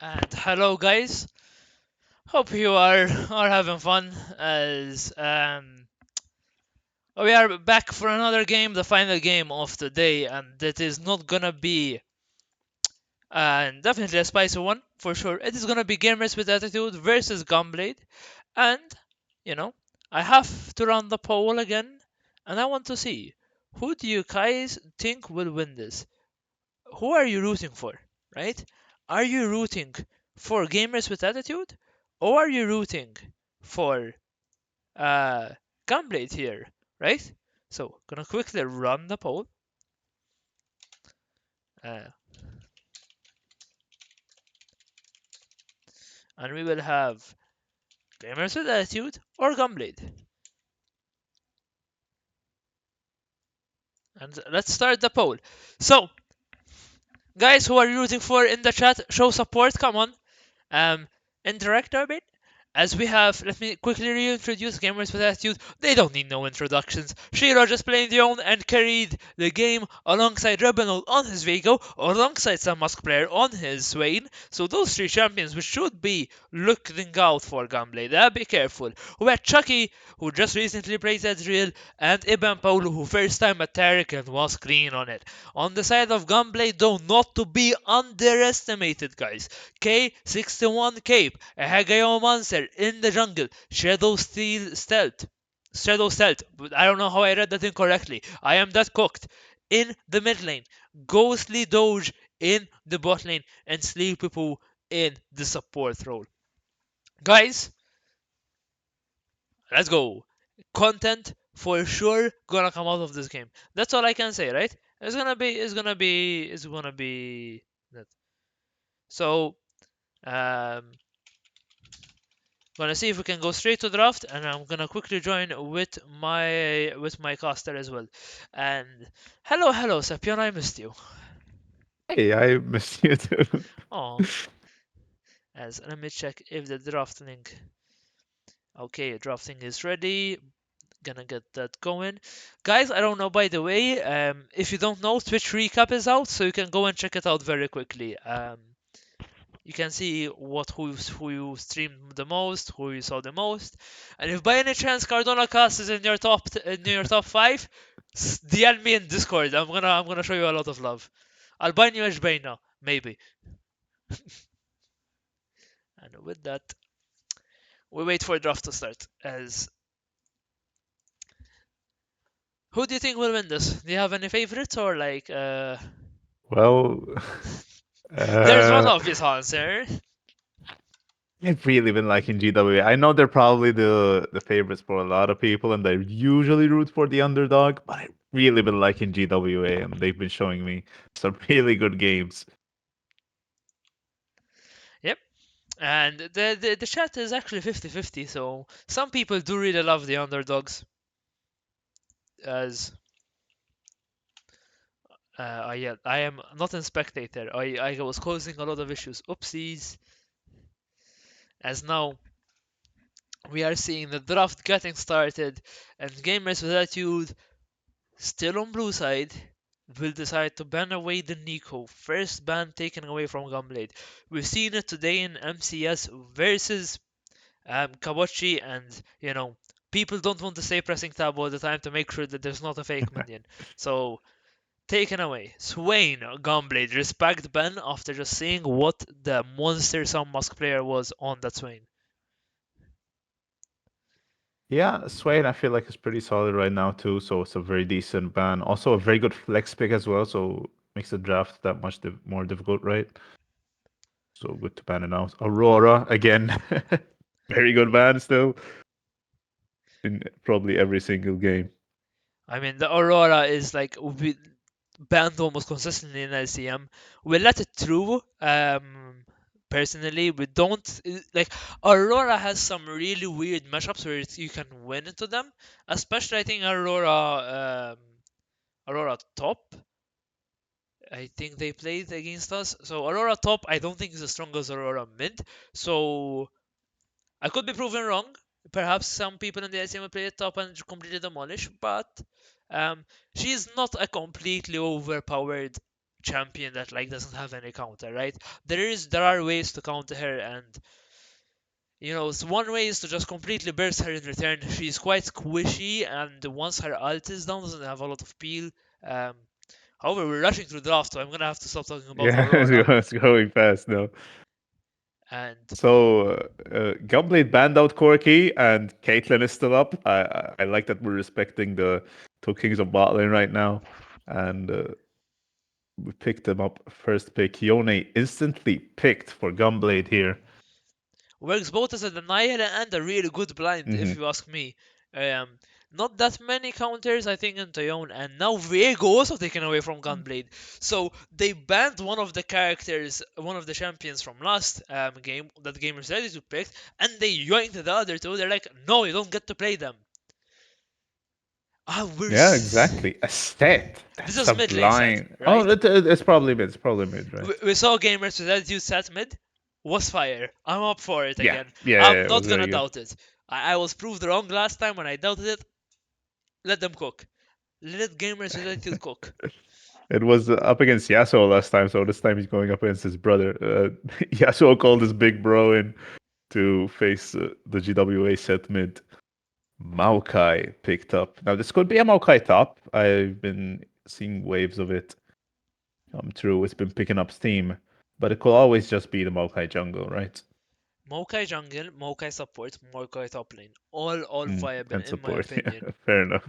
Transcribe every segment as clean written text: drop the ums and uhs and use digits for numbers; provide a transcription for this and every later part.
And hello, guys. Hope you are having fun as we are back for another game, the final game of the day, and it is not gonna be definitely a spicy one for sure. It is gonna be Gamers with Attitude versus Gunblade, and you know I have to run the poll again, and I want to see who do you guys think will win this? Who are you rooting for, right? Are you rooting for Gamers with Attitude, or are you rooting for uh, Gunblade here, right? So, gonna quickly run the poll, uh, and we will have Gamers with Attitude or Gunblade. And let's start the poll. So, guys, who are you rooting for in the chat? Show support. Come on. Um, Interact a bit. As we have, let me quickly reintroduce Gamers with Attitude. They don't need no introductions. Shiro just played the own and carried the game alongside Rebel on his Vigo, alongside some Musk player on his Swain. So those three champions we should be looking out for Gunblade. Be careful. We had Chucky, who just recently played Ezreal, and Ibn Paulo, who first time at Taric and was clean on it. On the side of Gunblade, though, not to be underestimated, guys. K61 Cape, a Hagayo Monster in the jungle, Shadow Steel Stealth. Shadow Stealth, but I don't know how I read that incorrectly. I am that cooked. In the mid lane, Ghostly Doge in the bot lane, and Sleepy Poo in the support role. Guys, let's go. Content for sure gonna come out of this game. That's all I can say, right? It's gonna be that. So, um, gonna see if we can go straight to draft, and I'm gonna quickly join with my caster as well. And hello, Sapion, I missed you. Hey, I missed you too. Oh, as let me check if the drafting. Okay, drafting is ready. Gonna get that going, guys. I don't know, by the way, if you don't know, Twitch recap is out, so you can go and check it out very quickly. You can see who you streamed the most, who you saw the most, and if by any chance Cardona Cast is in your top five, DM me in Discord. I'm gonna show you a lot of love. I'll buy you a now, maybe. And with that, we wait for draft to start. As who do you think will win this? Do you have any favorites or like? Well, There's one uh, obvious answer. I've really been liking GWA. I know they're probably the favorites for a lot of people, and they usually root for the underdog. But I've really been liking GWA, and they've been showing me some really good games. Yep. And the chat is actually 50-50, so some people do really love the underdogs. As I am not in spectator. I was causing a lot of issues. Oopsies. As now we are seeing the draft getting started, and gamers with attitude still on blue side will decide to ban away the Nico. First ban taken away from Gunblade. We've seen it today in MCS versus Kawachi, and people don't want to stay pressing tab all the time to make sure that there's not a fake minion. So taken away. Swain Gunblade respect Ben after just seeing what the monster some Musk player was on that Swain. Yeah, Swain, I feel like is pretty solid right now too. So it's a very decent ban. Also a very good flex pick as well. So makes the draft that much more difficult, right? So good to ban it out. Aurora again, very good ban still in probably every single game. I mean, the Aurora is like banned almost consistently in LCM. We let it through. Personally, we don't like Aurora has some really weird matchups where you can win into them. Especially, I think Aurora top. I think they played against us. So Aurora top, I don't think is as strong as Aurora mid. So I could be proven wrong. Perhaps some people in the LCM will play it top and completely demolish, but um, she is not a completely overpowered champion that like doesn't have any counter, right? There are ways to counter her, and one way is to just completely burst her in return. She's quite squishy, and once her ult is down, doesn't have a lot of peel. Um, However, we're rushing through the draft, so I'm gonna have to stop talking about Yeah, it's Aurora. it's going fast now. And So, Gunblade banned out Corki, and Caitlyn is still up. I like that we're respecting the two kings of bot lane right now, and we picked them up first pick. Yone instantly picked for Gunblade here. works both as a denial and a really good blind, if Hmm. you ask me. Um, Not that many counters, I think, in Tyone, and now Viego also taken away from Gunblade. So they banned one of the characters, one of the champions from last game that gamers ready to pick, and they yoinked the other two. They're like, no, you don't get to play them. Ah, Yeah, exactly. A set. This That's is a mid lane set, blind. Oh, right? it's probably mid. It's probably mid, We, right? we saw gamers with attitude set mid was fire. I'm up for it Yeah, again. yeah, yeah, I'm it not was gonna very good. doubt it. I was proved wrong last time when I doubted it. Let them cook. Let gamers with attitude cook. It was up against Yasuo last time, so this time he's going up against his brother. Yasuo called his big bro in to face the GWA set mid. Maokai picked up. Now, this could be a Maokai top. I've been seeing waves of it come through. It's been picking up steam, but it could always just be the Maokai jungle, right? Mokai jungle, Mokai support, Mokai top lane. All viable And in my support. Yeah, opinion. fair enough.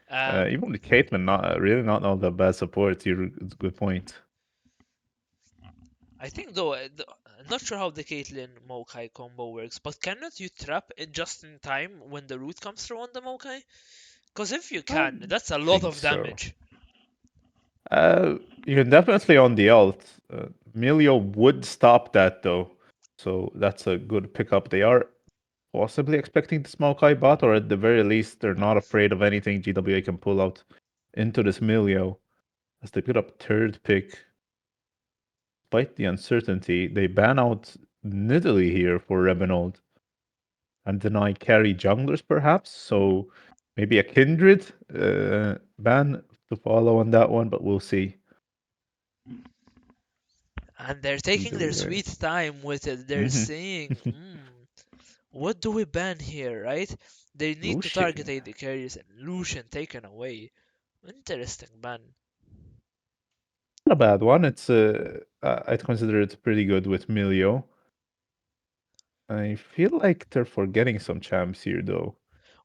Um, Even the Caitlyn, not really not all that bad support. It's a good point. I think though, I'm not sure how the Caitlyn Mokai combo works, but cannot you trap it just in time when the root comes through on the Mokai? Because if you I can, that's a lot think of so. damage. You can definitely on the alt. Milio would stop that though, so that's a good pickup. They are possibly expecting the smoke eye bot, or at the very least, they're not afraid of anything GWA can pull out into this Milio. As they put up third pick, despite the uncertainty, they ban out Nidalee here for Rebenold and deny carry junglers perhaps. So maybe a kindred ban to follow on that one, but we'll see. And they're taking their GWA. sweet time with it. They're Hmm. saying, what do we ban here, right? They need to target Lucian. AD carries and Lucian taken away. Interesting ban. Not a bad one. It's I'd consider it pretty good with Milio. I feel like they're forgetting some champs here though.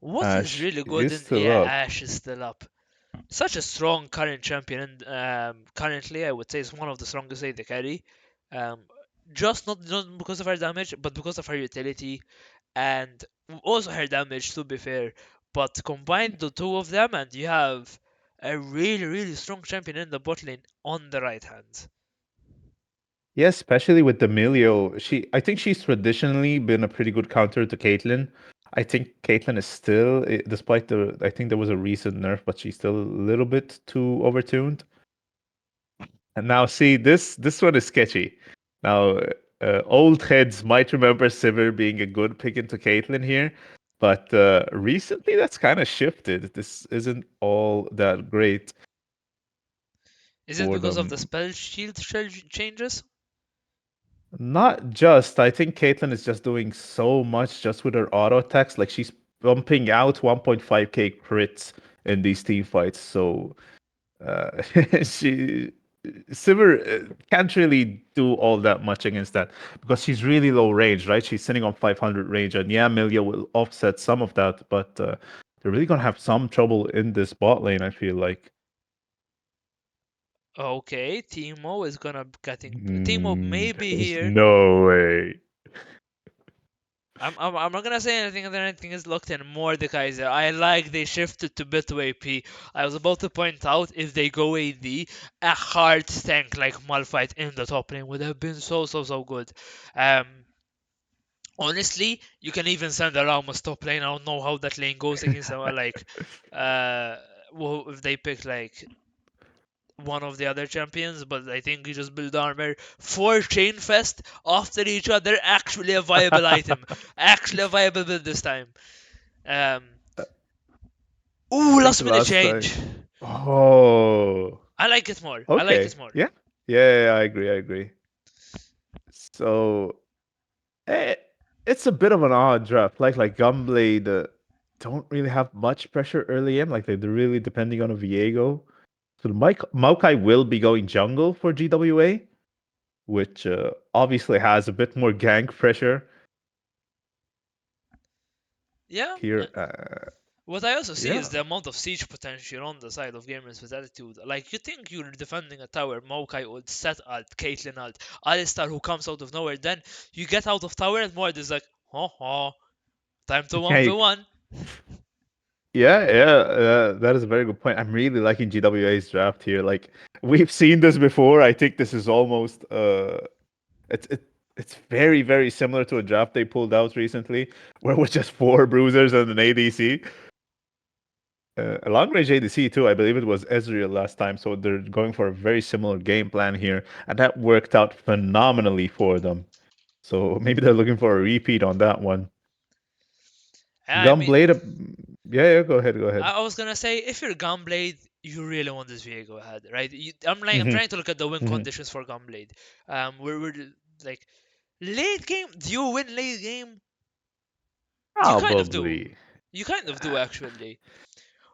What is Ash really good is in still yeah, up. Ash is still up. Such a strong current champion, and currently I would say is one of the strongest AD carry. Um, just not because of her damage, but because of her utility and also her damage. To be fair, but combine the two of them, and you have a really strong champion in the bot lane on the right hand. Yeah, especially with the Milio. I think she's traditionally been a pretty good counter to Caitlyn. I think Caitlyn is still, despite I think there was a recent nerf, but she's still a little bit too overtuned. And now, see, this one is sketchy. Now, old heads might remember Sivir being a good pick into Caitlyn here, but recently that's kind of shifted. This isn't all that great Is it for because of the them. spell shield changes? Not just, I think Caitlyn is just doing so much just with her auto attacks. Like she's bumping out 1.5k crits in these team fights. So she Sivir can't really do all that much against that because she's really low range, right? She's sitting on 500 range, and yeah, Milia will offset some of that, but they're really gonna have some trouble in this bot lane. I feel like. Okay, Timo may be There's here. no way. I'm not gonna say anything until anything is locked in. More the Kaiser. I like they shifted to bit to AP. I was about to point out if they go AD, a hard tank like Malphite in the top lane would have been so good. Um, Honestly, you can even send a Ramos top lane. I don't know how that lane goes against uh, if they pick like one of the other champions, but I think you just build armor for Chainfest after each other. Actually, a viable item. Actually, a viable build this time. Um, I ooh, think last the minute last time. change. Oh, I like it more. I like okay. it more. Yeah. Yeah, I agree. I agree. So eh, it's a bit of an odd draft. Like Gunblade don't really have much pressure early in. Like they're really depending on a Viego. So Mike Maokai will be going jungle for GWA, which obviously has a bit more gank pressure Yeah. here. What I also see Yeah, is the amount of siege potential on the side of gamers with attitude. Like, you think you're defending a tower, Maokai ult, Set ult, Caitlyn ult, Alistar who comes out of nowhere, then you get out of tower and Mord is like, oh, time to hey, 1v1. that is a very good point. I'm really liking GWA's draft here. Like we've seen this before. I think this is almost it's it's very very similar to a draft they pulled out recently, where it was just four bruisers and an ADC. A long range ADC too. I believe it was Ezreal last time, so they're going for a very similar game plan here, and that worked out phenomenally for them. So maybe they're looking for a repeat on that one. I mean, Gunblade, yeah, go ahead, go ahead. I was gonna say, if you're Gunblade, you really want this Viego ahead, right? I'm Hmm. trying to look at the win Hmm. conditions for Gunblade. We're like, late game, do you win late game? You kind of do. Probably. You kind of do, Uh, actually.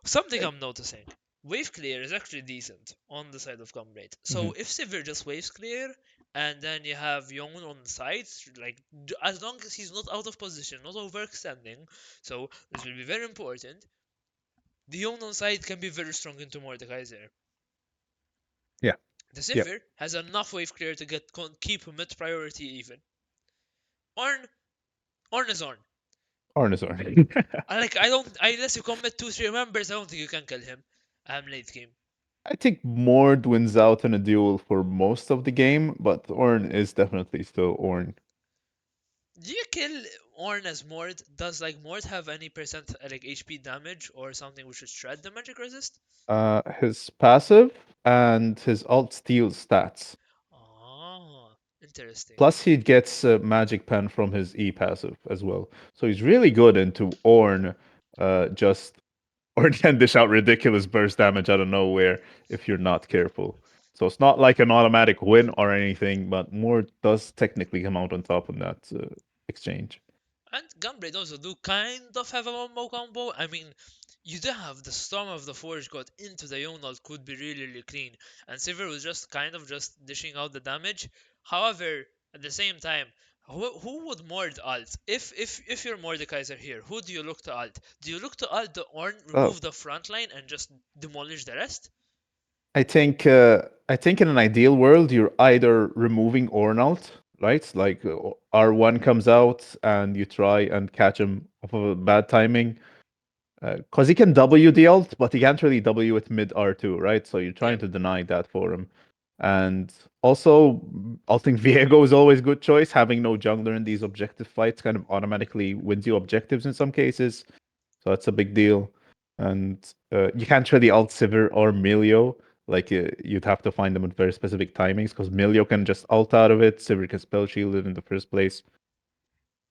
Something I'm noticing. Wave clear is actually decent on the side of Gunblade. So mhm. if Sivir just waves clear, and then you have Young on the sides, like, as long as he's not out of position, not overextending, so this will be very important. The Young on side can be very strong into Mordekaiser. Yeah, The yeah. Sivir has enough wave clear to keep mid priority even. Orn, Orn is Orn. Arnisorn. I don't, unless you commit 2 3 members, I don't think you can kill him. Late game. I think Mord wins out in a duel for most of the game, but Orn is definitely still Orn. Do you kill Ornn as Mord? Does like Mord have any percent like HP damage or something which should shred the magic resist? His passive and his alt steal stats. Ah, interesting. Plus, he gets magic pen from his E passive as well. So he's really good into Orn. Just Orn can dish out ridiculous burst damage out of nowhere if you're not careful. So it's not like an automatic win or anything, but Mord does technically come out on top in that exchange. And Gunblade also do kind of have a combo combo. I mean, you do have the Storm of the Forge got into the Yonal could be really, really clean. And Sivir was just kind of just dishing out the damage. However, at the same time, who would Mord alt? If you're Mordekaiser here, who do you look to alt? Do you look to alt the Ornn, Oh, remove the front line, and just demolish the rest? I think in an ideal world, you're either removing Ornalt, right? Like R1 comes out and you try and catch him off of a bad timing. Because he can W the ult, but he can't really W with mid R2, right? So you're trying Yep. to deny that for him. And also, I think Viego is always a good choice. Having no jungler in these objective fights kind of automatically wins you objectives in some cases. So that's a big deal. And you can't really ult Sivir or Milio. Like you'd have to find them at very specific timings because Milio can just ult out of it. Sivir can spell shield it in the first place.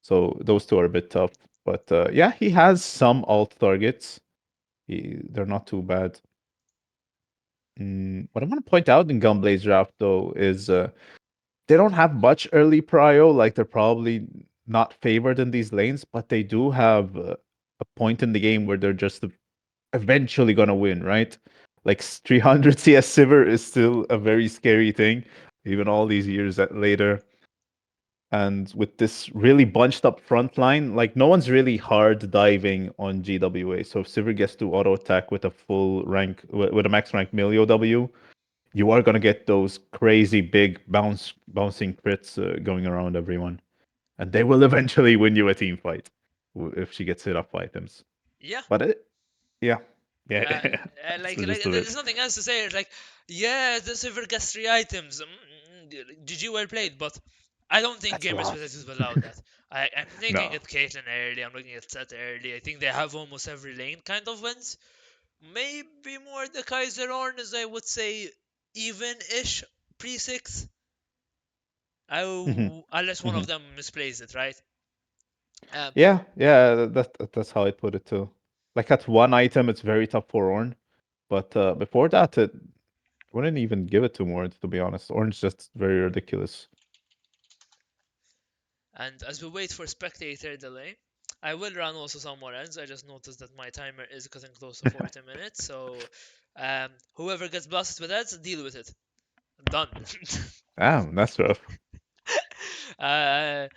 So those two are a bit tough. But yeah, he has some ult targets. They're not too bad. What I want to point out in Gunblade's draft though is they don't have much early prio. Like they're probably not favored in these lanes, but they do have a point in the game where they're just eventually gonna win, right? Like 300 CS Sivir is still a very scary thing, even all these years later. And with this really bunched up front line, like no one's really hard diving on GWA. So if Sivir gets to auto attack with a full rank, with a max rank Milio W, you are gonna get those crazy big bouncing crits going around everyone, and they will eventually win you a team fight if she gets hit up by items. Yeah. But yeah, yeah, Uh, that's like just of there's it. nothing else to say. It's like, yeah, the silver gets 3 items. GG, well played, but I don't think That's a gamers lot. possesses will allow that. I'm looking No. at Caitlyn early. I'm looking at Seth early. I think they have almost every lane kind of wins. Maybe more the Kaiser Orn is, I would say, even-ish pre-6. Mhm, Unless one of mhm. them misplays it, right? Um, Yeah, yeah, that's how I put it too. Like at one item, it's very tough for Orn, but before that, Wouldn't even give it to Orange, to be honest. Orange just very ridiculous. And as we wait for spectator delay, I will run also somewhere else. I just noticed that my timer is getting close to 40 minutes, so whoever gets blasted with ads, deal with it. Done. Damn, that's rough. uh,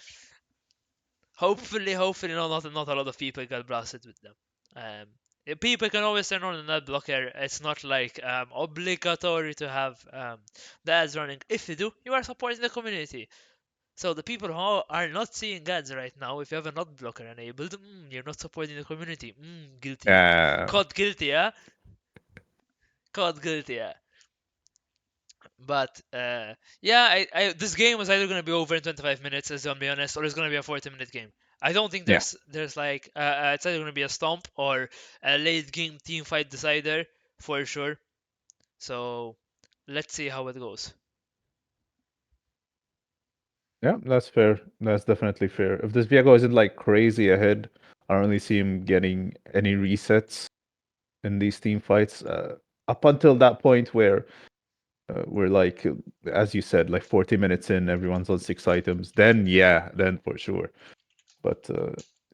hopefully, no, not a lot of people get blasted with them. Um, People can always turn on an ad blocker. It's not like obligatory to have the ads running. If you do, you are supporting the community. So the people who are not seeing ads right now, if you have an ad blocker enabled, you're not supporting the community. Guilty. Yeah. Caught guilty, yeah? Caught guilty, yeah. But yeah, this game is either gonna be over in 25 minutes, as I'm being honest, or it's gonna be a 40-minute game. I don't think Yeah. there's like it's either gonna be a stomp or a late game team fight decider for sure. So let's see how it goes. Yeah, that's fair. That's definitely fair. If this Viego isn't like crazy ahead, I don't really see him getting any resets in these team fights. Up until that point where we're like, as you said, like 40 minutes in, everyone's on 6 items, then yeah, then for sure. But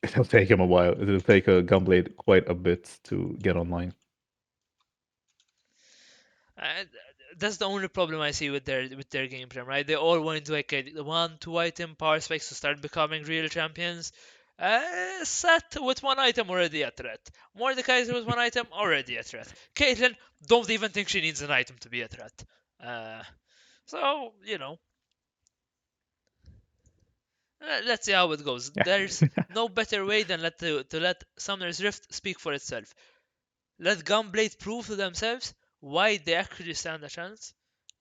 it'll take him a while. It'll take a Gunblade quite a bit to get online. Uh, that's the only problem I see with their game plan, right? They all want like a 1-2 item power specs to start becoming real champions. Set with 1 item already a threat. Mordekaiser with 1 item already a threat. Caitlyn don't even think she needs an item to be a threat. Uh, so let's see how it goes. Yeah. There's no better way than to let Summoner's Rift speak for itself. Let Gunblade prove to themselves why they actually stand a chance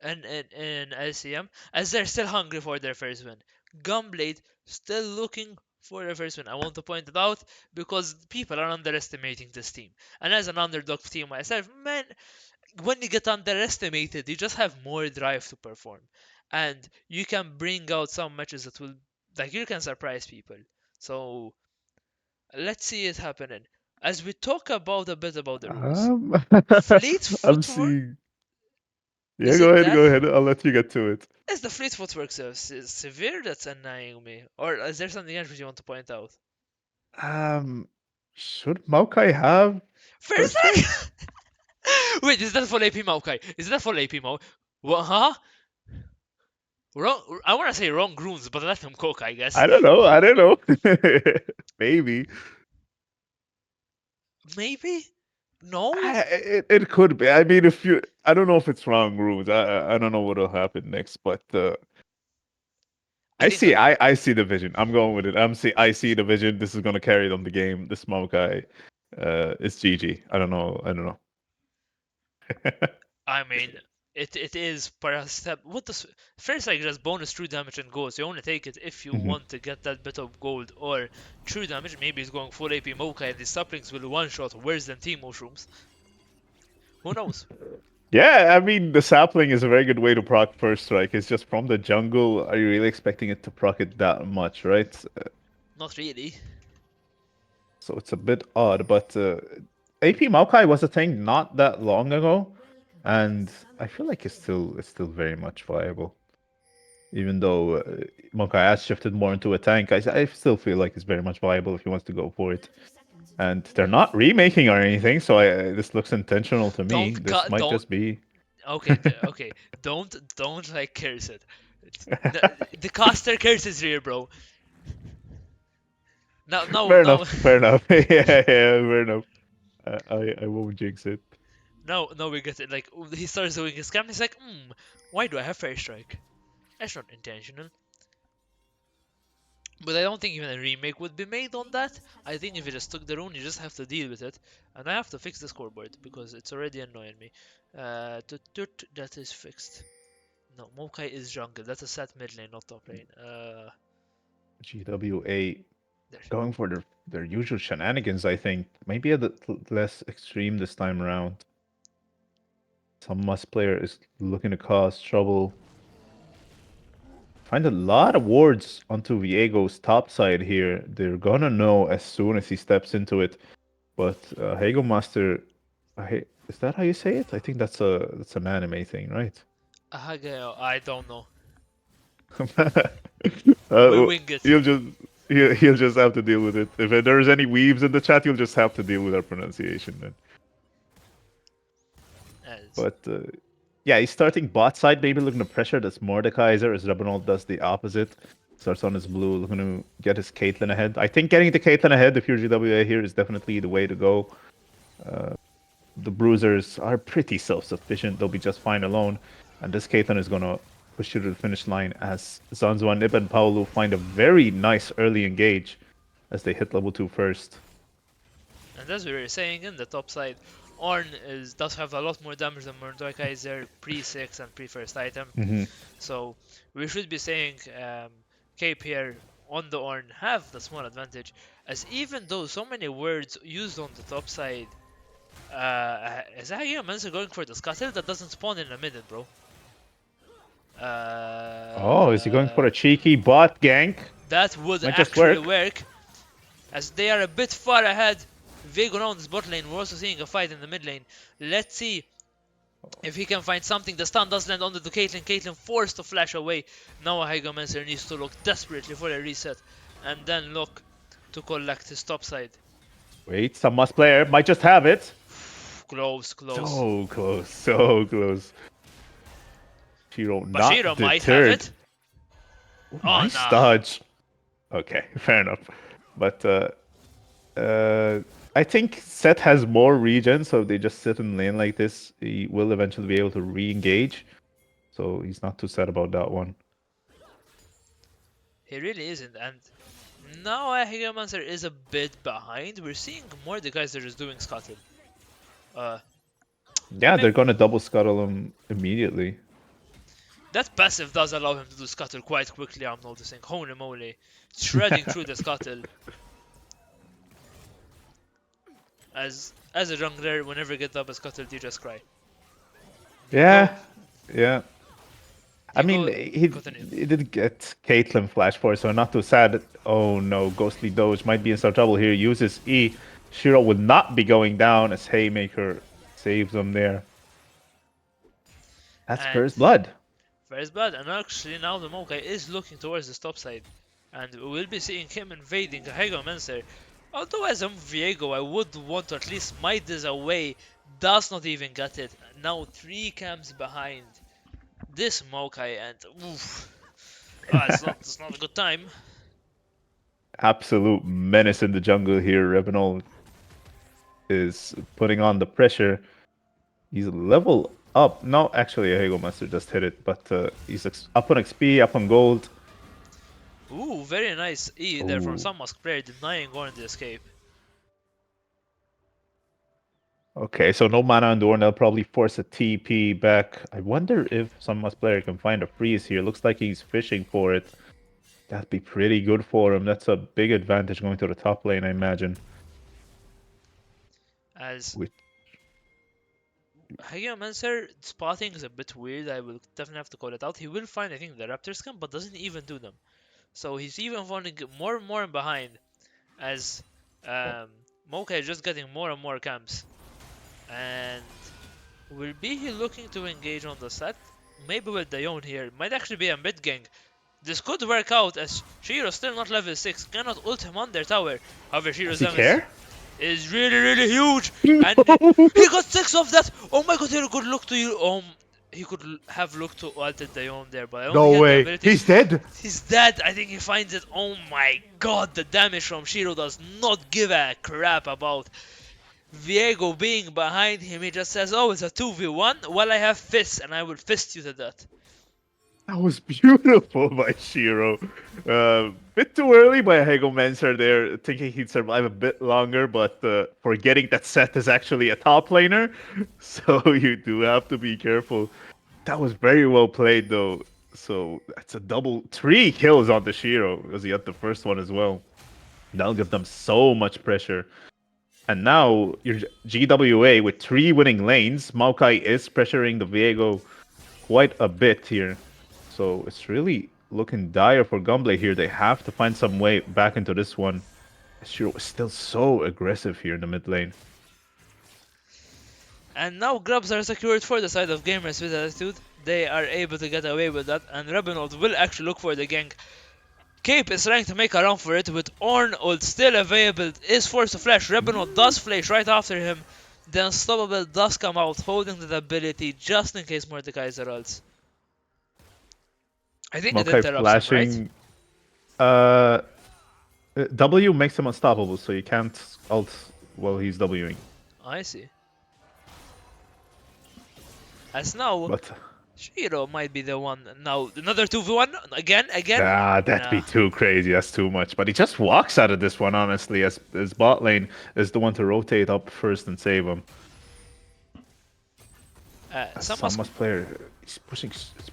in LCM, as they're still hungry for their first win. Gunblade still looking for their first win. I want to point it out because people are underestimating this team. And as an underdog team myself, man, when you get underestimated, you just have more drive to perform. And you can bring out some matches that will, like, you can surprise people. So let's see it happening. As we talk about a bit about the rules, Um, fleet I'm footwork, seeing. Yeah, is it go that? ahead. I'll let you get to it. Is the fleet footwork so severe that's annoying me? Or is there something else which you want to point out? Um, should Maokai have First first strike? strike? Wait, is that full AP Maokai? Is that full AP Mao? What, huh? Wrong, I want to say wrong runes, but let them cook, I guess. I don't know. I don't know. Maybe. Maybe? No? It could be. I mean, if you, I don't know if it's wrong rules. I don't know what'll happen next, but I think so. I see the vision. I'm going with it. I see the vision. This is gonna carry them the game. This Maokai, it's GG. I don't know. I don't know. I mean, it is per step. What does first like just bonus true damage and goals? You only take it if you Mhm. want to get that bit of gold or true damage. Maybe it's going full AP Mocha and the saplings will one shot worse than team mushrooms. Who knows? Yeah, I mean, the sapling is a very good way to proc first strike. It's just from the jungle. Are you really expecting it to proc it that much, right? Not really. So it's a bit odd, but AP Maokai was a thing not that long ago, and I feel like it's still very much viable. Even though Maokai has shifted more into a tank, I still feel like it's very much viable if he wants to go for it. And they're not remaking or anything, so this looks intentional to me. Don't This cut. might Don't. just be. Okay. Okay. Don't like curse it. The, the caster curses here, bro. Now, no, Fair no, enough. Fair enough. Yeah, yeah, fair enough. I won't jinx it. no. We get it. Like he starts doing his scam. He's like, why do I have first strike? That's not intentional. But I don't think even a remake would be made on that. I think if you just took the rune, you just have to deal with it. And I have to fix the scoreboard because it's already annoying me. That is fixed. No, Mokai is jungle. That's a set mid lane, not top lane. GWA There. going for their usual shenanigans, I think. Maybe a little less extreme this time around. Some must player is looking to cause trouble. Find a lot of wards onto Viego's top side here. They're gonna know as soon as he steps into it. But Hego Master, Is that how you say it? I think that's an anime thing, right? Hageo, I don't know. We uh, wing it. he'll just he'll just have to deal with it. If there's any weaves in the chat, you'll just have to deal with our pronunciation then. As But yeah, he's starting bot side, maybe looking to pressure this Mordekaiser as Rebenold does the opposite. Starts on his blue, looking to get his Caitlyn ahead. I think getting the Caitlyn ahead if you're GWA here is definitely the way to go. The Bruisers are pretty self-sufficient. They'll be just fine alone. And this Caitlyn is going to push you to the finish line as Zanzua, Nib, and Paolo find a very nice early engage as they hit level 2 first. and as we were saying in the top side, Ornn does have a lot more damage than Mordekaiser pre-6 and pre-first item. Mm-hmm. So we should be saying Cape here on the Ornn have the small advantage, as even though so many words used on the top side, is Hageo Mensa going for the Scuttle that doesn't spawn in a minute, bro? Oh, is he going for Uh, a cheeky bot gank? that would Might just actually work. work, as they are a bit far ahead. Viego around this bot lane. We're also seeing a fight in the mid lane. Let's see if he can find something. The stun does land onto the Caitlyn. Caitlyn forced to flash away. Now Hygomancer needs to look desperately for a reset and then look to collect his top side. Wait, some must player might just have it. Close, close. So close, so close. Shiro Bashiro not might have deterred. it. Ooh, Oh nice nah. dodge. Okay, fair enough. But I think Seth has more regen, so if they just sit in lane like this, he will eventually be able to re-engage. So he's not too sad about that one. He really isn't. And now Hygomancer is a bit behind. We're seeing more the guys that are just doing Scuttle. Uh, Yeah, they're maybe gonna double scuttle him immediately. that passive does allow him to do Scuttle quite quickly, I'm noticing. Holy moly. Shredding through the Scuttle. As a jungler, whenever you get double Scuttle, you just cry. Go. Yeah, yeah. I You mean, go. Continue. he did get Caitlyn flash for it, so not too sad. Oh no, Ghostly Doge might be in some trouble here. Uses E. Shiro would not be going down as Haymaker saves him there. That's And first blood. first blood, and actually now the Mokai is looking towards the top side. And we'll be seeing him invading Hygomancer. Although as a Viego, I would want to at least smite this away. Does not even get it. Now 3 camps behind this Mokai, and oof. It's not a good time. Absolute menace in the jungle here. Revenol is putting on the pressure. He's level up. No, actually, a Hego Master just hit it, but he's up on XP, up on gold. Ooh, very nice E there from Oh, some Mask player denying Gorn the escape. okay, so no mana on Dorn. They'll probably force a TP back. I wonder if some Must player can find a freeze here. Looks like he's fishing for it. That'd be pretty good for him. That's a big advantage going to the top lane, I imagine. As With Hygomancer spotting is a bit weird, I will definitely have to call it out. He will find, I think, the Raptor skin, but doesn't even do them. So he's even falling more and more behind as Mocha is just getting more and more camps. And will be he looking to engage on the set? Maybe with Dion here. Might actually be a mid gang. This could work out as Shiro's still not level 6. Cannot ult him on their tower. However, does Shiro's he damage care? is really, really huge. And No, he got 6 of that. Oh my god, he could look to you. He could have looked to ulted Dion there, but I don't think no he had the way. ability. He's dead. He's dead. I think he finds it. Oh my god, the damage from Shiro does not give a crap about Viego being behind him. He just says, oh, it's a 2v1. Well, I have fists and I will fist you to death. That was beautiful by Shiro. Bit too early by Hegel Mensah there, thinking he'd survive a bit longer, but forgetting that Seth is actually a top laner, so you do have to be careful. That was very well played, though. So that's a double 3 kills on the Shiro, because he had the first one as well. That'll give them so much pressure. And now your GWA with 3 winning lanes. Maokai is pressuring the Viego quite a bit here. So it's really looking dire for Gumble here. They have to find some way back into this one. Shiro is still so aggressive here in the mid lane. And now grabs are secured for the side of gamers with attitude. They are able to get away with that, and Rebenold will actually look for the gank. Cape is trying to make a run for it with Orn ult still available, is forced to flash. Rebenold does flash right after him. The Unstoppable does come out holding the ability just in case Mordekaiser ults. I think it Mokai interrupts him, right? flashing. Uh, W makes him unstoppable, so you can't ult while he's Wing. I see. As now, But Shiro might be the one. Now, another 2v1? Again? that'd be Nah. too crazy. That's too much. But he just walks out of this one, honestly, as bot lane is the one to rotate up first and save him. As Some must. Samus player, he's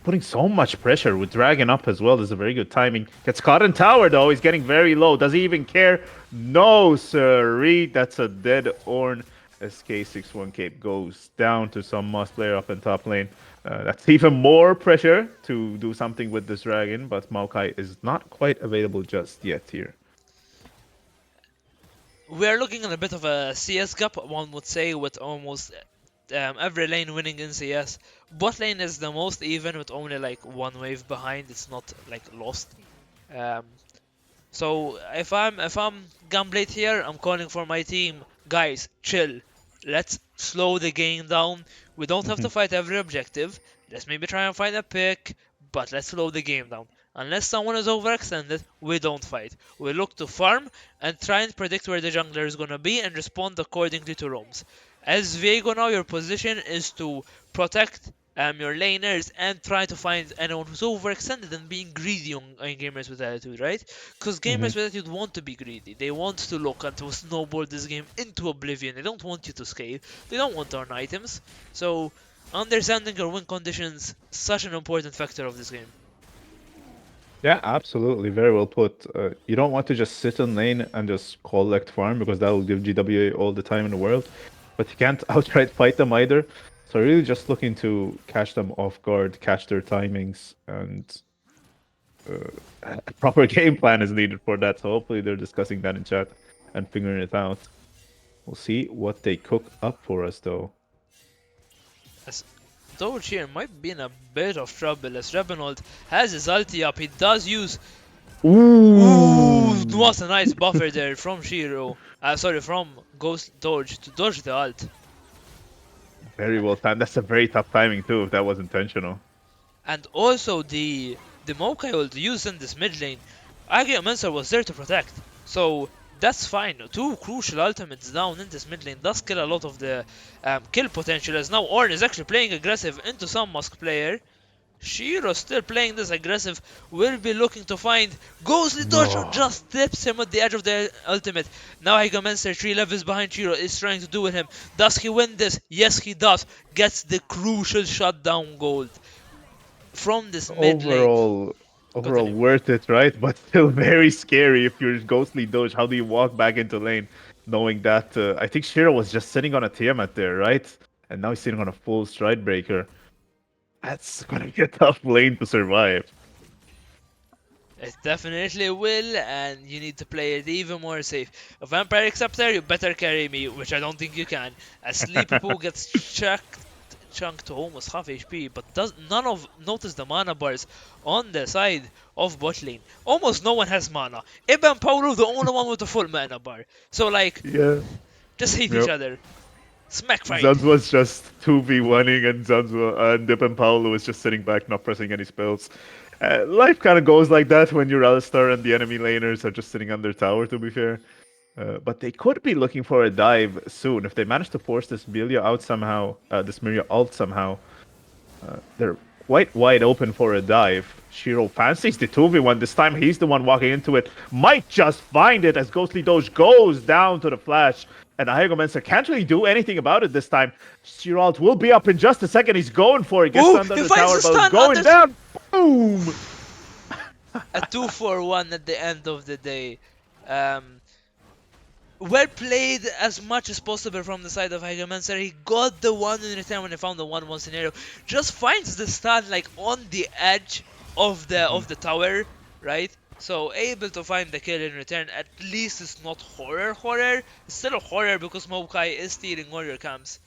putting so much pressure with Dragon up as well. There's a very good timing. Gets caught in tower though. He's getting very low. Does he even care? No, sirree. That's a dead Orn. SK61 Cape goes down to some Moss player up in top lane. That's even more pressure to do something with this dragon, but Maokai is not quite available just yet here. We are looking at a bit of a CS gap, one would say, with almost every lane winning in CS. Bot lane is the most even with only like one wave behind. It's not like lost. Um, so if I'm Gunblade here, I'm calling for my team. Guys, chill. Let's slow the game down. We don't have to fight every objective. Let's maybe try and find a pick, but let's slow the game down. Unless someone is overextended, we don't fight. We look to farm and try and predict where the jungler is gonna be and respond accordingly to roams. As Viego now, your position is to protect your laners and try to find anyone who's overextended and being greedy on gamers with attitude, right? Because Hmm. gamers with attitude want to be greedy. They want to look and to snowball this game into oblivion. They don't want you to scale. They don't want to earn items. So understanding your win conditions such an important factor of this game. Yeah, absolutely. Very well put. You don't want to just sit in lane and just collect farm because that will give GWA all the time in the world. But you can't outright fight them either. So really just looking to catch them off guard, catch their timings, and a proper game plan is needed for that. So hopefully they're discussing that in chat and figuring it out. We'll see what they cook up for us though. As Doge here might be in a bit of trouble as Rebenold has his ulti up. He does use. Ooh, Ooh! what a nice buffer there from Shiro. Sorry, from Ghost Doge to dodge the ult. Very well timed. That's a very tough timing too, if that was intentional. And also the Maokai ult used in this mid lane. Agio Mensur was there to protect. So that's fine. Two crucial ultimates down in this mid lane does kill a lot of the kill potential as now Ornn is actually playing aggressive into some Musk player. Shiro still playing this aggressive, will be looking to find Ghostly Dodge No. just tips him at the edge of the ultimate. Now Hygomancer 3 levels behind Shiro is trying to do with him. Does he win this? Yes he does. Gets the crucial shutdown gold from this mid lane. overall overall Continue. worth it, right? But still very scary if you're ghostly doge. How do you walk back into lane knowing that I think Shiro was just sitting on a Tiamat there, right? And now he's sitting on a full stride breaker. That's gonna be a tough lane to survive. It definitely will, and you need to play it even more safe. A Vampire Acceptor, you better carry me, which I don't think you can. A Sleepy Poo gets chunked to almost half HP, but does none of notice the mana bars on the side of bot lane. Almost no one has mana. Ibn Paulo the only one with a full mana bar. So like, Yeah. just hate each Yep. other. Smack fight. Zanz was just 2v1ing and and Dip and Paolo was just sitting back, not pressing any spells. Life kind of goes like that when you're Alistar and the enemy laners are just sitting on their tower, to be fair. But they could be looking for a dive soon. If they manage to force this Milia out somehow, this Milia ult somehow, they're quite wide open for a dive. Shiro fancies the 2v1. This time he's the one walking into it. Might just find it as Ghostly Doge goes down to the flash. And Ahego Mensa can't really do anything about it this time. Shiralt will be up in just a second. He's going for it. Gets Ooh, under he the finds tower, the but it's stun going under. down. Boom! A 2-for-1 at the end of the day. Um, well played as much as possible from the side of Hygomancer. He got the one in return when he found the 1-1 scenario. Just finds the stun like on the edge of the tower, right? So able to find the kill in return. At least it's not horror. It's still a horror because Mokai is stealing warrior camps.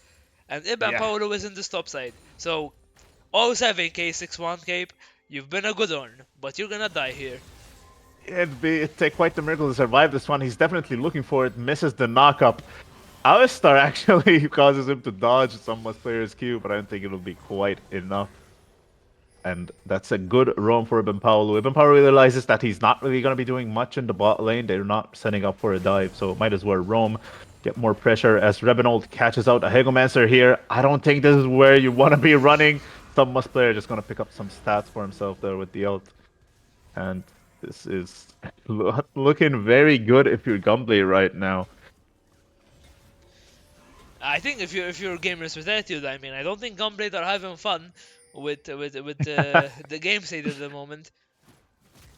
and Ibn Yeah. Paolo is in this top side. So 07k 6-1 cape, you've been a good one, but you're gonna die here. It'd take quite the miracle to survive this one. He's definitely looking for it. Misses the knock-up. Alistar actually causes him to dodge some Must player's Q, but I don't think it'll be quite enough. And that's a good roam for Ibn Paolo. Ibn Paolo realizes that he's not really going to be doing much in the bot lane. They're not setting up for a dive, so might as well roam, get more pressure as Rebenold catches out a Hegomancer here. I don't think this is where you want to be running. Some Must player just going to pick up some stats for himself there with the ult. And this is looking very good if you're Gumblade right now. I think if you're gamers with attitude, I mean, I don't think Gunblade are having fun with the game state at the moment.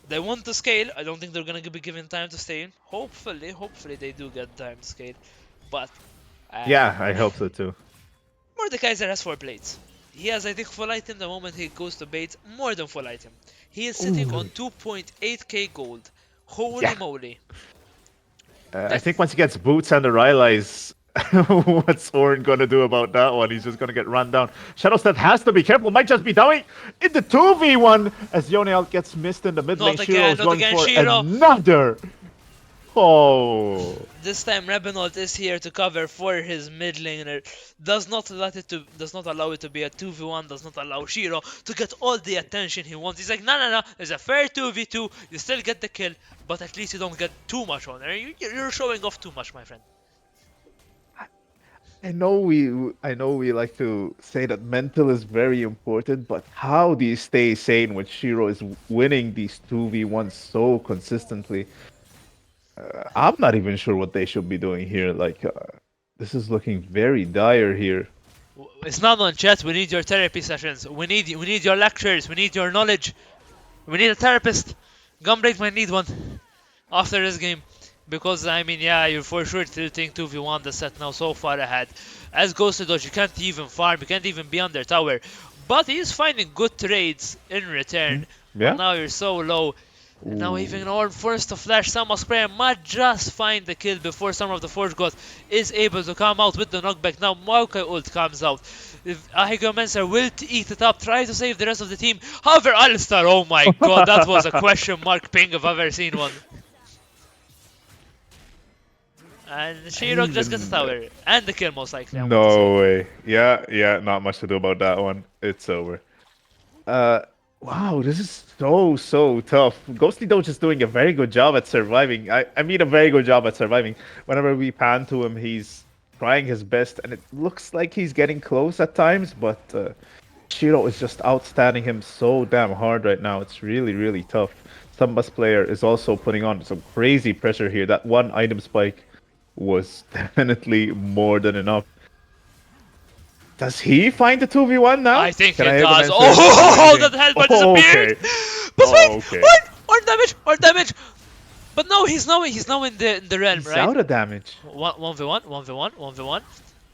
They want to scale. I don't think they're gonna be given time to stay in. Hopefully they do get time to scale. But Yeah, I hope so too. Mordekaiser has 4 plates. He has, I think, full item the moment he goes to bait, more than full item. He is sitting on Ooh. 2.8k gold. Holy Yeah. moly. I That think once he gets boots and the realize what's Orin gonna do about that one, he's just gonna get run down. Shadowstep has to be careful, might just be dying in the 2v1 as Yoniel gets missed in the mid lane. not Shiro again, is not going again, for Shiro. another. Oh. This time Rebenold is here to cover for his mid laner. Does not allow it to be a 2v1, does not allow Shiro to get all the attention he wants. He's like, no, it's a fair 2v2, you still get the kill, but at least you don't get too much honor. You're showing off too much, my friend. I know we like to say that mental is very important, but how do you stay sane when Shiro is winning these 2v1s so consistently? I'm not even sure what they should be doing here. This is looking very dire here. It's not on chat, we need your therapy sessions. We need your lectures, we need your knowledge. We need a therapist. Gunblade might need one after this game. Because, I mean, yeah, you're for sure tilting 2v1 the set now so far ahead. As Ghost Dodge, you can't even farm, you can't even be on their tower. But he's finding good trades in Hmm? return. But Yeah? now you're so low. And now even Ooh. Orn forced to flash Sama Sprayer might just find the kill before Summer of the Forge God is able to come out with the knockback. Now Maokai ult comes out. If Ahigomenser will eat it up, try to save the rest of the team. However, Alistar, oh my god, that was a question mark ping if I've ever seen one. And Shiro just gets a Even tower. And the kill most likely, I want to say. no way. Yeah, not much to do about that one. It's over. Uh, wow, this is so tough. Ghostly Doge is doing a very good job at surviving. I mean, a very good job at surviving. Whenever we pan to him, he's trying his best, and it looks like he's getting close at times, but Shiro is just outstanding him so damn hard right now. It's really tough. Sambas player is also putting on some crazy pressure here. That one item spike was definitely more than enough. Does he find the 2v1 now? I think Can it I have an does. answer? Oh, Amazing. that helper Oh, disappeared! okay. But Oh, wait! okay. What? Or damage! But no, he's now in the realm, He's right? out of damage. 1v1.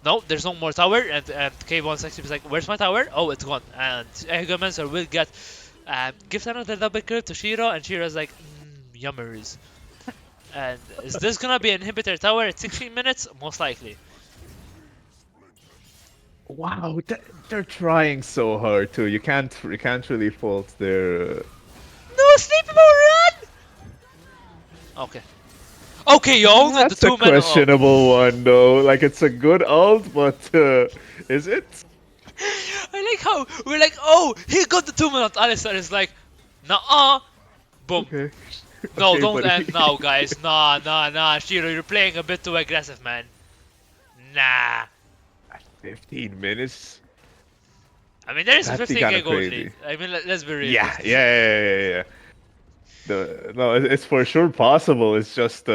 No, there's no more tower, and K160 is like, where's my tower? Oh, it's gone. And Egomancer will get gives another double kill to Shiro, and Shiro's like, yummers. And is this gonna be an inhibitor tower at 16 minutes? Most likely. Wow, they're trying so hard too. You can't really fault their. No, sleepy run! Okay. Okay, you own the That's a 2 men. Oh. questionable one though. Like it's a good ult, but is it? I like how we're like, oh, he got the 2 minute. Alistair is like, nah, boom. Okay. No, Okay, don't buddy. end now, guys. Nah. Shiro, you're playing a bit too aggressive, man. Nah. 15 minutes. I mean, there is a That'd be kind 15k of gold lead. crazy. I mean, let's be Yeah, realistic. yeah. No, it's for sure possible. It's just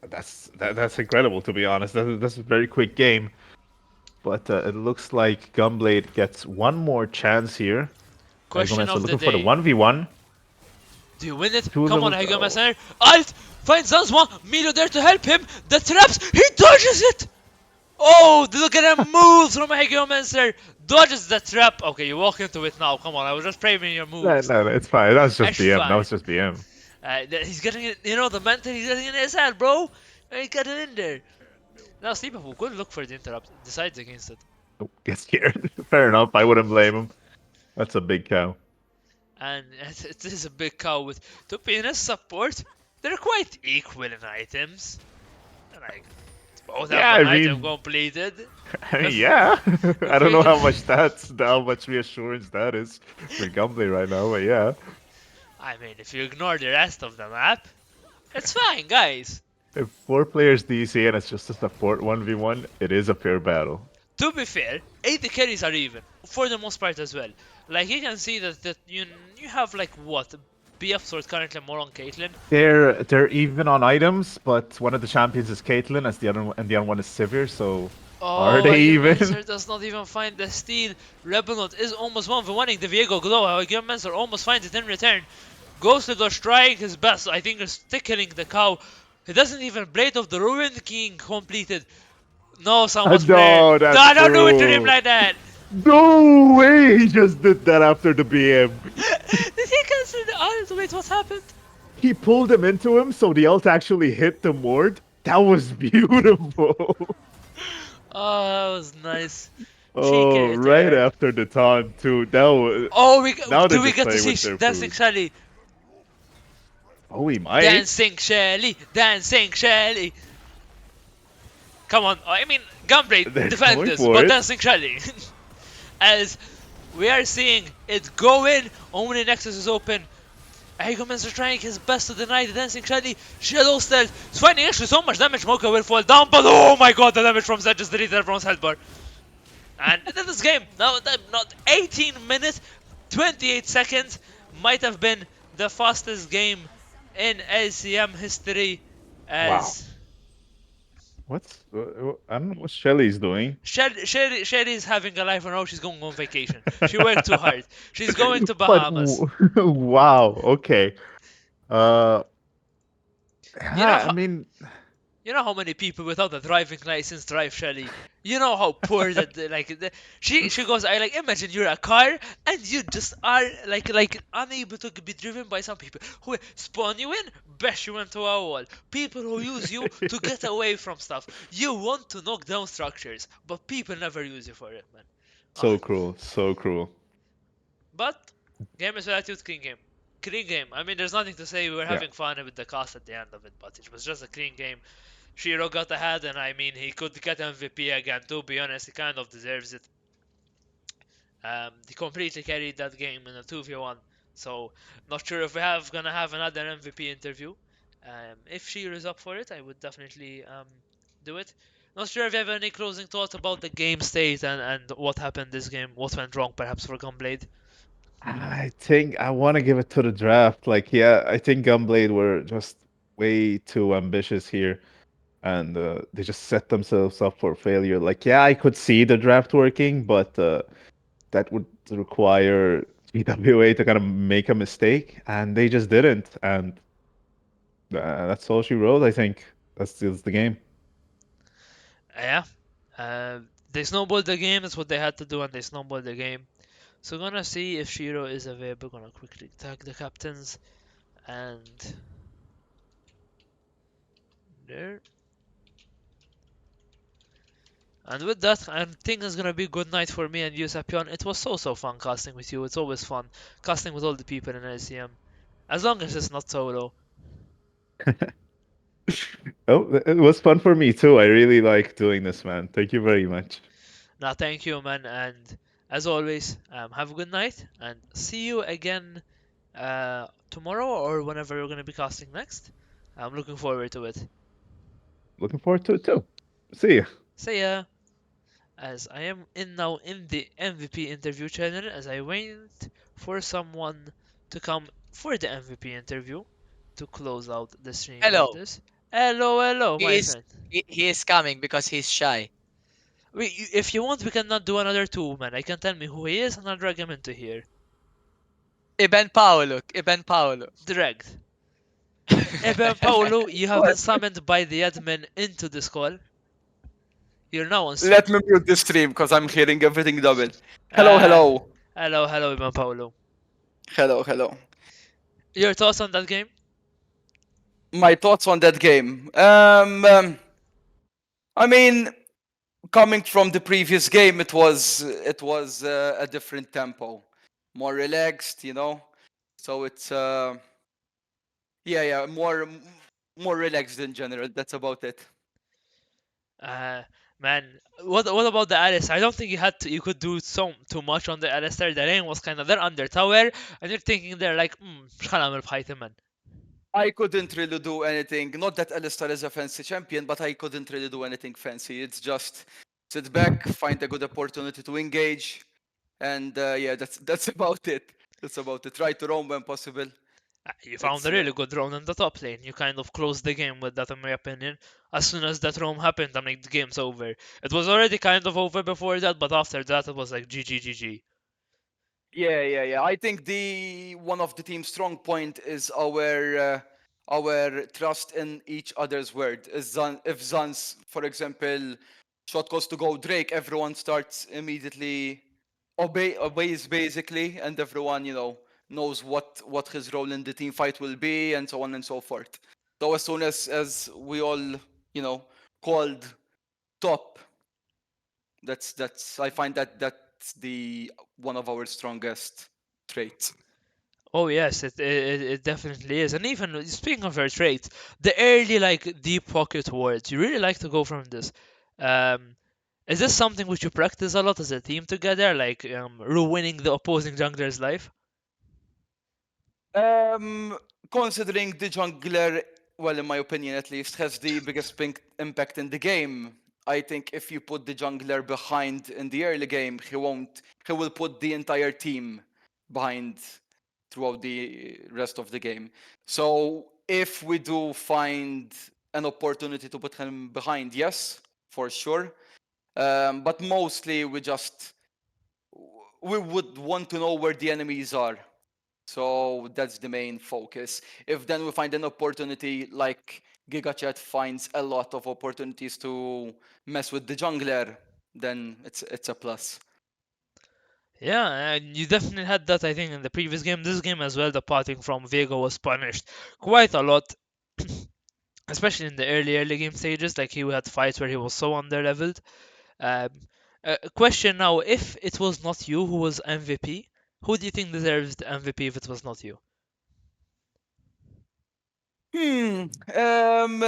that's incredible to be honest. That's a very quick game, but it looks like Gunblade gets one more chance here. Question Are of the looking for the day. 1v1. Do you win it? Two of Come on, them. Hagel Oh, Messenger. Alt! Finds Zanzma! Milo there to help him! The traps! He dodges it! Oh, look at him moves from Hagel Messenger! Dodges the trap! Okay, you walk into it now. Come on, I was just framing your no, moves. no, it's fine. That's just It's BM. That fine. was just BM. He's getting it, the mental, he's getting in his head, bro. He's getting in there. Now Sleepable could look for the interrupt, decides against it. Oh, get scared. Fair enough. I wouldn't blame him. That's a big cow. And it is a big cow with, to be honest, support. They're quite equal in items. Like, both have Yeah, one item completed. I mean, If yeah. I if don't we know can, how much reassurance that is for Gunblade right now, but yeah. I mean, if you ignore the rest of the map, it's fine, guys. If four players DC and it's just a support 1v1, it is a fair battle. To be fair, 80 carries are even for the most part as well. Like you can see that you have like what BF sword currently more on Caitlyn. They're even on items, but one of the champions is Caitlyn, as the other one is Sivir. So are Oh, they even? Hygienmancer does not even find the steal. Rebelnot is almost 1v1ing the Viego Glow. Hygienmancer almost finds it in return. Ghostly trying his best. I think is tickling the cow. He doesn't even Blade of the Ruined King completed. No, someone's player. No, that's No, don't do it to him true. like that. No way! He just did that after the BM. Did he cancel the ult? Wait, what happened? He pulled him into him, so the ult actually hit the ward. That was beautiful. Oh, that was nice. Cheeky Oh, right return. after the taunt too. That was. Oh, Now they're do we just get to playing see with their Dancing food. Shelly? Oh, he might. Dancing Shelly, Dancing Shelly. Come on, I mean, Gunblade, They're defend going this, for but it. Dancing Shelly. As we are seeing it go in, only Nexus is open. Eagleman's are trying his best to deny the Dancing Shelly. Shadow Stealth is finding actually so much damage. Mocha will fall down, but oh my god, the damage from Zed just deleted everyone's health bar. And in this game, now not 18 minutes, 28 seconds, might have been the fastest game in LCM history. Wow. As I don't know what Shelly's doing. Sherry is having a life on her own. She's going on vacation. She worked too hard. She's going to But Bahamas. wow, okay. Uh, You know yeah, I how mean, you know how many people without a driving license drive Shelly. You know how poor she goes. I like imagine you're a car and you just are like unable to be driven by some people who spawn you in, bash you into a wall. People who use you to get away from stuff. You want to knock down structures, but people never use you for it, man. Ah, so cruel, so cruel. but game is attitude, clean game. Clean game. I mean, there's nothing to say. We were Yeah. having fun with the cast at the end of it, but it was just a clean game. Shiro got ahead, and I mean, he could get MVP again. To be honest, he kind of deserves it. He completely carried that game in a 2v1. So, not sure if we have gonna have another MVP interview. If Shiro is up for it, I would definitely do it. Not sure if you have any closing thoughts about the game state and what happened this game, what went wrong perhaps for Gunblade. I think I want to give it to the draft. Like, yeah, I think Gunblade were just way too ambitious here, and they just set themselves up for failure. Like, yeah, I could see the draft working, but that would require GWA to kind of make a mistake, and they just didn't. And that's all she wrote, I think. That's the game. Yeah. They snowballed the game, that's what they had to do, and they snowballed the game. So gonna see if Shiro is available, gonna quickly tag the captains and there. And with that, I think it's gonna be a good night for me and you, Sapion. It was so fun casting with you. It's always fun casting with all the people in LCM. As long as it's not solo. Oh, it was fun for me too. I really like doing this, man. Thank you very much. Now, thank you, man. And as always, have a good night and see you again tomorrow or whenever you're gonna be casting next. I'm looking forward to it. Looking forward to it too. See ya. See ya. As I am in now in the MVP interview channel, as I wait for someone to come for the MVP interview to close out the stream of Hello. this. Hello, hello, He my is friend. he is coming because he's shy. If you want, we cannot do another two, man. I can tell me who he is and I'll drag him into here. Ibn Paolo. Ibn Paolo. Dragged. Eben Paolo, you have been summoned by the admin into this call. You're now on stream. Let me mute the stream because I'm hearing everything double. Hello, Ah, hello. hello, Eben Paolo. Hello, hello. Your thoughts on that game? My thoughts on that game. I mean, coming from the previous game, it was a different tempo, more relaxed, you know. So it's yeah, more relaxed in general. That's about it. Uh, Man, what about the Alistair? I don't think you could do too much on the Alistair. The lane was kind of they're under tower, and you're thinking they're like, شخل أعمل بحياتي man. I couldn't really do anything. Not that Alistar is a fancy champion, but I couldn't really do anything fancy. It's just sit back, find a good opportunity to engage, and yeah, that's about it. That's about it. Try to roam when possible. You found It's a really good roam in the top lane. You kind of closed the game with that, in my opinion. As soon as that roam happened, I mean, the game's over. It was already kind of over before that, but after that, it was like GG, GG. yeah. I think the one of the team's strong point is our trust in each other's word. If Zan's, for example, shot goes to go Drake, everyone starts immediately obeys basically, and everyone knows what his role in the team fight will be, and so on and so forth. So as soon as we all called top, that's I find that's the one of our strongest traits. Oh yes, it definitely is. And even speaking of her traits, the early like deep pocket wards, you really like to go from this. Um, is this something which you practice a lot as a team together, like ruining the opposing jungler's life? Um, Considering the jungler, well, in my opinion at least, has the biggest impact in the game. I think if you put the jungler behind in the early game, he won't. He will put the entire team behind throughout the rest of the game. So if we do find an opportunity to put him behind, yes, for sure. But mostly we would want to know where the enemies are. So that's the main focus. If then we find an opportunity, like GigaChat finds a lot of opportunities to mess with the jungler, then it's a plus. Yeah, and you definitely had that, I think, in the previous game. This game as well, the potting from Vega was punished quite a lot, especially in the early game stages. Like he had fights where he was so under-leveled. Um, Question now: if it was not you who was MVP, who do you think deserves the MVP if it was not you? Hmm. Um,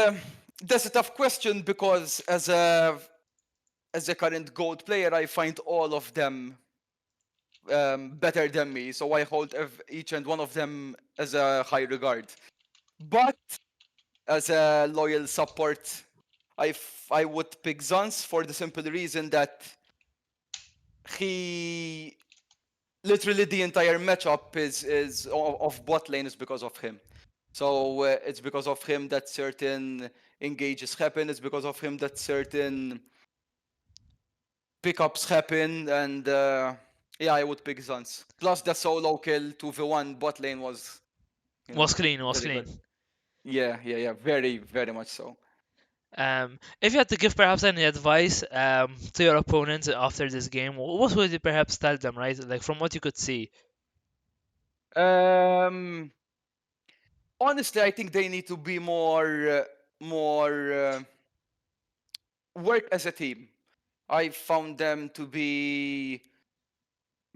that's a tough question because as a current gold player, I find all of them better than me. So I hold each and one of them as a high regard. But as a loyal support, I would pick Zans for the simple reason that he literally the entire matchup is of bot lane is because of him. So it's because of him that certain engages happen. It's because of him that certain pickups happen, and yeah, I would pick Zans. Plus the solo kill 2v1 bot lane was Was clean, was really clean. good. Yeah, very much so. If you had to give perhaps any advice to your opponents after this game, what would you perhaps tell them, right? Like from what you could see. Um, Honestly, I think they need to be more work as a team. I found them to be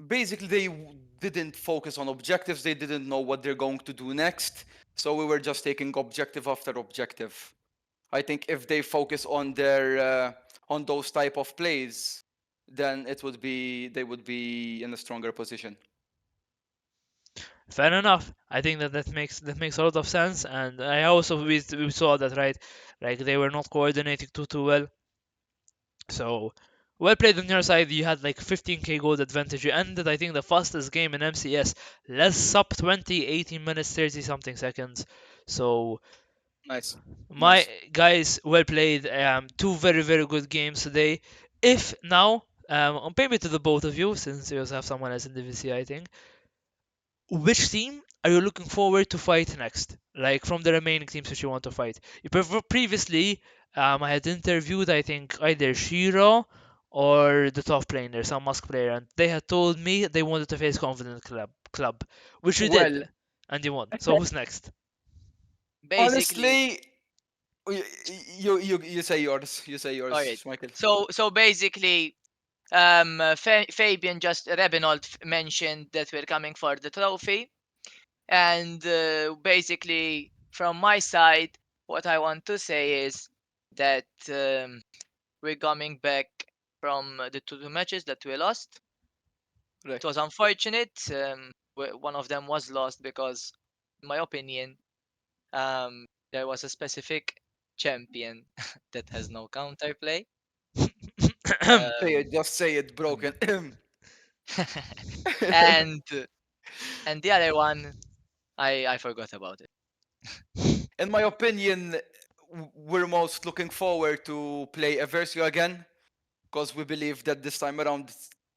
basically didn't focus on objectives. They didn't know what they're going to do next. So we were just taking objective after objective. I think if they focus on those type of plays, then they would be in a stronger position. Fair enough. I think that makes a lot of sense, and I also we saw that, right? Like they were not coordinating too well. So well played on your side. You had like 15k gold advantage. You ended, I think, the fastest game in MCS. Less sub 20, 18 minutes, 30 something seconds. So Nice, my nice. guys, well played. Two very good games today. If now, maybe to the both of you, since you also have someone else in the VC, I think. Which team are you looking forward to fight next? Like from the remaining teams that you want to fight. Previously, I had interviewed, I think, either Shiro or the top laner, some Musk player, and they had told me they wanted to face Confident Club, which you did, Well, and you won. So who's next? Basically, honestly, You say yours. You say yours, Alright. Michael. So basically, Fabian just Rebinold mentioned that we're coming for the trophy, and basically from my side, what I want to say is that we're coming back from the two matches that we lost. Right. It was unfortunate. One of them was lost because, in my opinion, there was a specific champion that has no counterplay. Say Um, it. Just say it. Broken. and the other one, I forgot about it. In my opinion, we're most looking forward to play Eversio again because we believe that this time around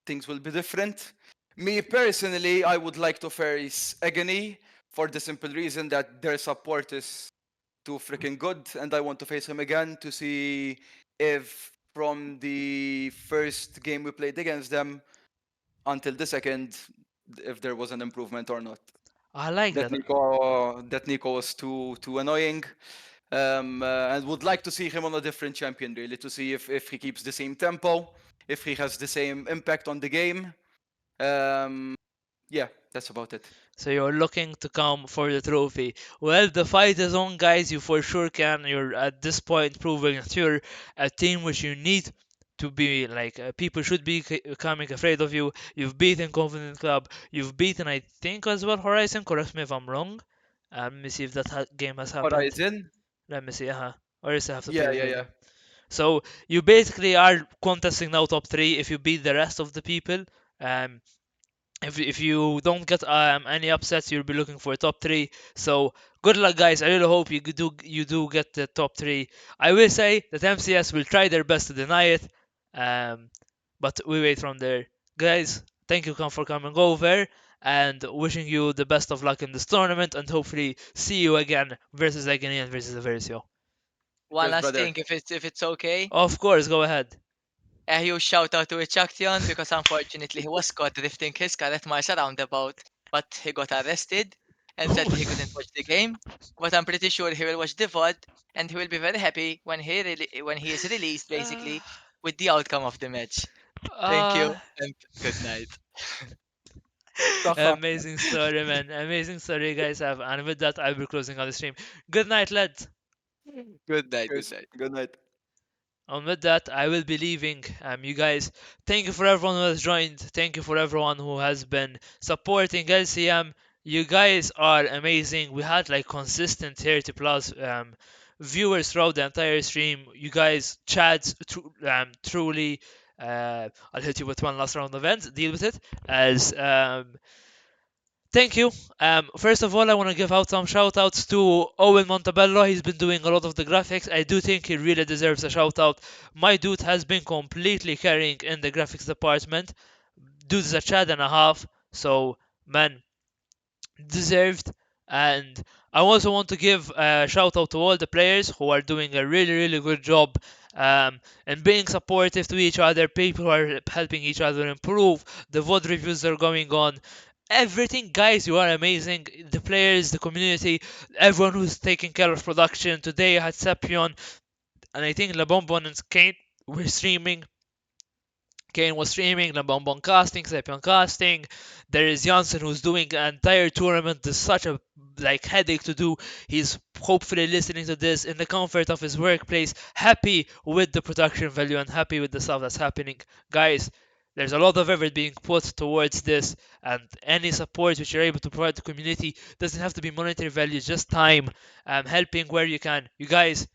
things will be different. Me personally, I would like to face Agony for the simple reason that their support is too freaking good, and I want to face him again to see if from the first game we played against them until the second, if there was an improvement or not. I like That that. Nico was too annoying. And would like to see him on a different champion, really, to see if he keeps the same tempo, if he has the same impact on the game. Yeah, that's about it. So you're looking to come for the trophy. Well, the fight is on, guys. You for sure can. You're at this point proving that you're a team which you need to be like. People should be becoming afraid of you. You've beaten Confident Club. You've beaten, I think, as well Horizon. Correct me if I'm wrong. Let me see if that game has happened. Horizon? Let me see. Or else I have to play Yeah, the yeah, yeah. video. So you basically are contesting now top three if you beat the rest of the people. Um, if you don't get any upsets, you'll be looking for top three. So good luck, guys. I really hope you do get the top three. I will say that MCS will try their best to deny it, um, but we wait from there, guys. Thank you for coming over and wishing you the best of luck in this tournament and hopefully see you again versus Agony and versus Versio. One Cheers, last brother. thing, if it's okay, Of course, go ahead. a huge shout out to Ichaktion because unfortunately he was caught drifting his car at my roundabout, but he got arrested and sadly he couldn't watch the game. But I'm pretty sure he will watch the VOD and he will be very happy when he is released basically with the outcome of the match. Thank uh, you and good night. Saha. Amazing story, man. Amazing story you guys have. And with that, I'll be closing out the stream. Good night, lads. Good night, good Cheers. night. Good night. And with that, I will be leaving. You guys, thank you for everyone who has joined. Thank you for everyone who has been supporting LCM. You guys are amazing. We had like consistent 30 plus viewers throughout the entire stream. You guys, Chads, truly. I'll hit you with one last round of events. Deal with it. As Thank you. First of all, I want to give out some shout outs to Owen Montebello. He's been doing a lot of the graphics. I do think he really deserves a shout out. My dude has been completely carrying in the graphics department. Dude's a chad and a half. So, man, deserved. And I also want to give a shout out to all the players who are doing a really, really good job and being supportive to each other. People who are helping each other improve. The VOD reviews are going on. Everything, guys, you are amazing. The players, the community, everyone who's taking care of production. Today I had Sepion and I think Labonbon and Kane were streaming. Kane was streaming, Lambon casting, Sepion casting. There is Janssen who's doing an entire tournament. There's such a like headache to do. He's hopefully listening to this in the comfort of his workplace, happy with the production value and happy with the stuff that's happening. Guys, there's a lot of effort being put towards this, and any support which you're able to provide the community doesn't have to be monetary value, just time, helping where you can. You guys,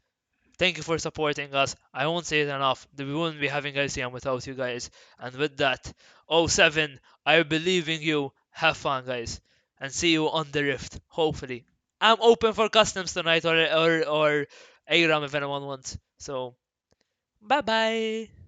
thank you for supporting us. I won't say it enough. That we wouldn't be having LCM without you guys. And with that, oh 07, I believe in you. Have fun, guys. And see you on the Rift, hopefully. I'm open for customs tonight or ARAM if anyone wants. So, bye bye.